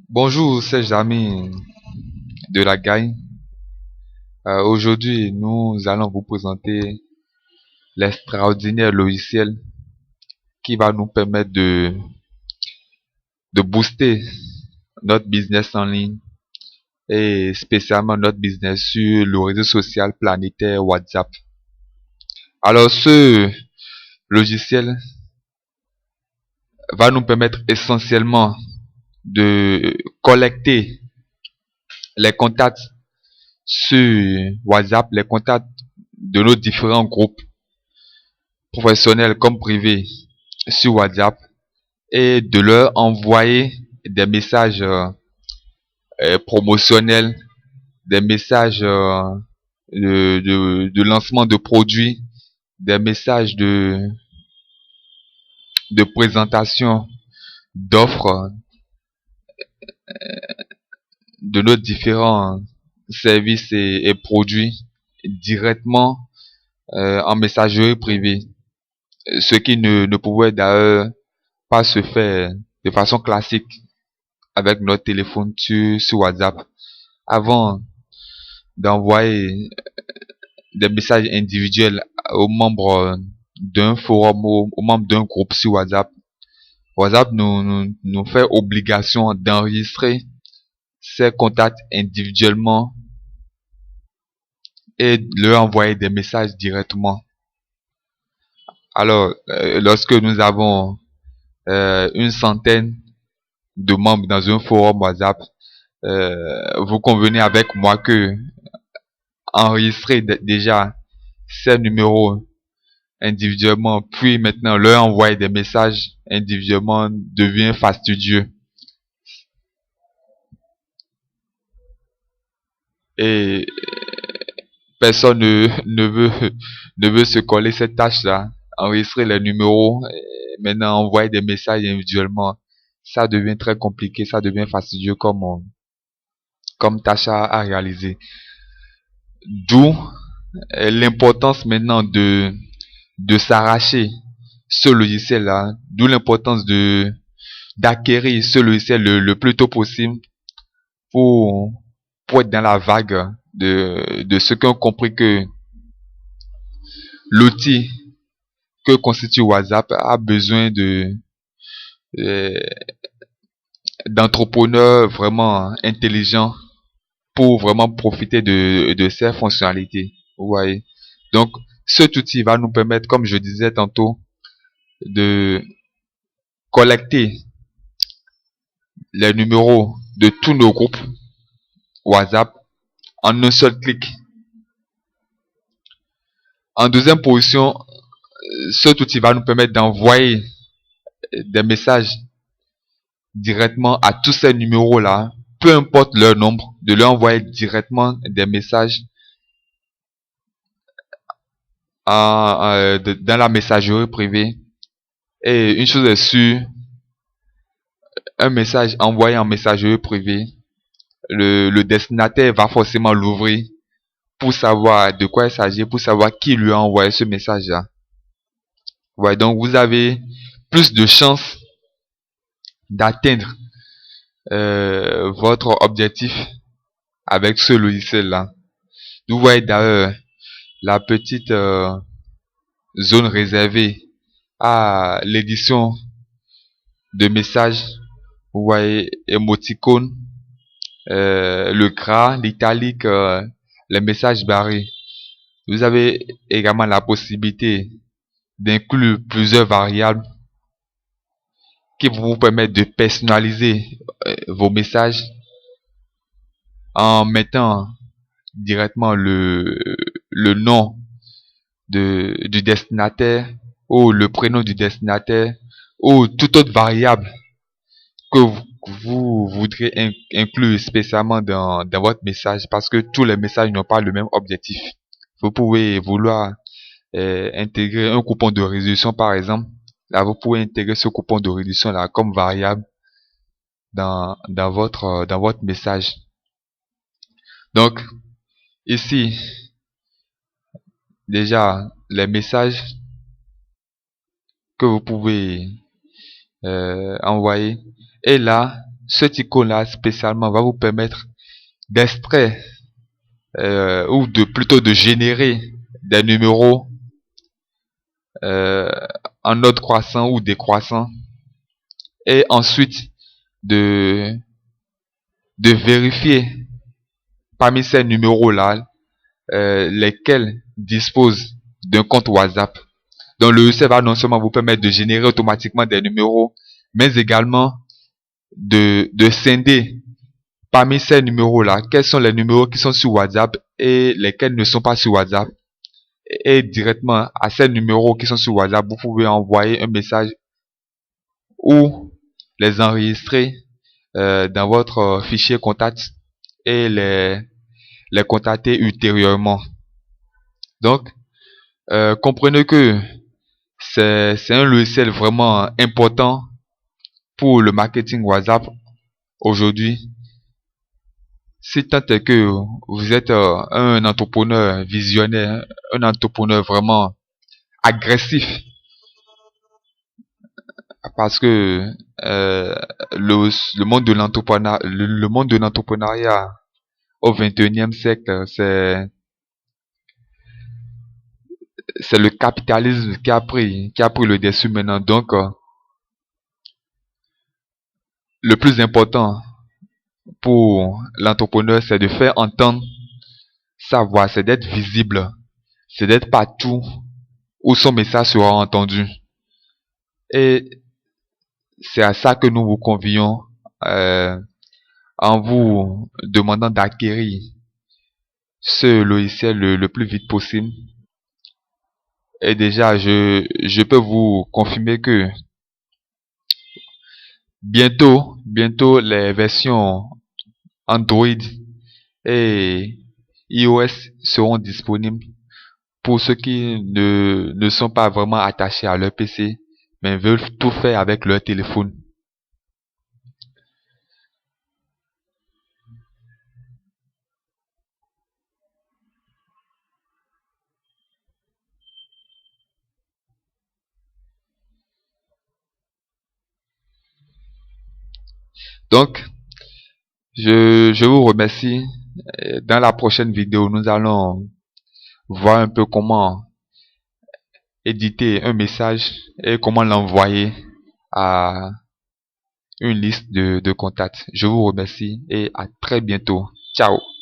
Bonjour, c'est Jamy de la Gagne. Aujourd'hui, nous allons vous présenter l'extraordinaire logiciel qui va nous permettre de booster notre business en ligne et spécialement notre business sur le réseau social planétaire WhatsApp. Alors, ce logiciel va nous permettre essentiellement de collecter les contacts sur WhatsApp, les contacts de nos différents groupes professionnels comme privés sur WhatsApp et de leur envoyer des messages promotionnels, des messages de lancement de produits, des messages de présentation d'offres de nos différents services et produits directement en messagerie privée, ce qui ne pouvait d'ailleurs pas se faire de façon classique avec notre téléphone sur WhatsApp. Avant d'envoyer des messages individuels aux membres d'un forum ou aux membres d'un groupe sur WhatsApp, WhatsApp nous fait obligation d'enregistrer ces contacts individuellement et de leur envoyer des messages directement. Alors, lorsque nous avons une centaine de membres dans un forum WhatsApp, vous convenez avec moi que enregistrer déjà ces numéros individuellement, puis maintenant leur envoyer des messages individuellement devient fastidieux. Et personne ne veut se coller cette tâche-là. Enregistrer les numéros, et maintenant envoyer des messages individuellement, ça devient très compliqué, ça devient fastidieux comme tâche à réaliser. D'où l'importance maintenant de s'arracher ce logiciel-là, d'où l'importance d'acquérir ce logiciel le plus tôt possible pour, pour être dans la vague de ceux qui ont compris que l'outil que constitue WhatsApp a besoin euh, d'entrepreneurs vraiment intelligents pour vraiment profiter de ces fonctionnalités. Vous voyez. Donc, cet outil va nous permettre, comme je disais tantôt, de collecter les numéros de tous nos groupes WhatsApp en un seul clic. En deuxième position, cet outil va nous permettre d'envoyer des messages directement à tous ces numéros-là, peu importe leur nombre, de leur envoyer directement des messages dans la messagerie privée. Et une chose est sûre, un message envoyé en messagerie privée, le destinataire va forcément l'ouvrir pour savoir de quoi il s'agit, pour savoir qui lui a envoyé ce message-là. Ouais, donc vous avez plus de chances d'atteindre votre objectif avec ce logiciel-là. Vous voyez d'ailleurs la petite zone réservée à l'édition de messages. Vous voyez émoticône, le gras, l'italique, les messages barrés. Vous avez également la possibilité d'inclure plusieurs variables qui vont vous permettre de personnaliser vos messages en mettant directement le nom du destinataire ou le prénom du destinataire ou toute autre variable que vous voudrez inclure spécialement dans votre message, parce que tous les messages n'ont pas le même objectif. Vous pouvez vouloir intégrer un coupon de réduction par exemple. Là, vous pouvez intégrer ce coupon de réduction là comme variable dans votre message. Donc, ici, déjà, les messages que vous pouvez envoyer. Et là, cet icône-là spécialement va vous permettre d'extraire ou plutôt de générer des numéros en ordre croissant ou décroissant, et ensuite de vérifier parmi ces numéros-là lesquels disposent d'un compte WhatsApp. Donc le logiciel va non seulement vous permettre de générer automatiquement des numéros, mais également de scinder parmi ces numéros-là quels sont les numéros qui sont sur WhatsApp et lesquels ne sont pas sur WhatsApp. Et directement à ces numéros qui sont sur WhatsApp, vous pouvez envoyer un message ou les enregistrer dans votre fichier contact et les contacter ultérieurement. Donc, comprenez que c'est un logiciel vraiment important pour le marketing WhatsApp aujourd'hui. Si tant est que vous êtes un entrepreneur visionnaire, un entrepreneur vraiment agressif, parce que le monde de l'entrepreneuriat, le monde de l'entrepreneuriat au 21e siècle, c'est le capitalisme qui a pris le dessus maintenant. Donc, le plus important pour l'entrepreneur, c'est de faire entendre sa voix, c'est d'être visible, c'est d'être partout où son message sera entendu. Et c'est à ça que nous vous convions en vous demandant d'acquérir ce logiciel le plus vite possible. Et déjà, je peux vous confirmer que bientôt les versions Android et iOS seront disponibles pour ceux qui ne sont pas vraiment attachés à leur PC, mais veulent tout faire avec leur téléphone. Donc, je vous remercie. Dans la prochaine vidéo, nous allons voir un peu comment éditer un message et comment l'envoyer à une liste de contacts. Je vous remercie et à très bientôt. Ciao.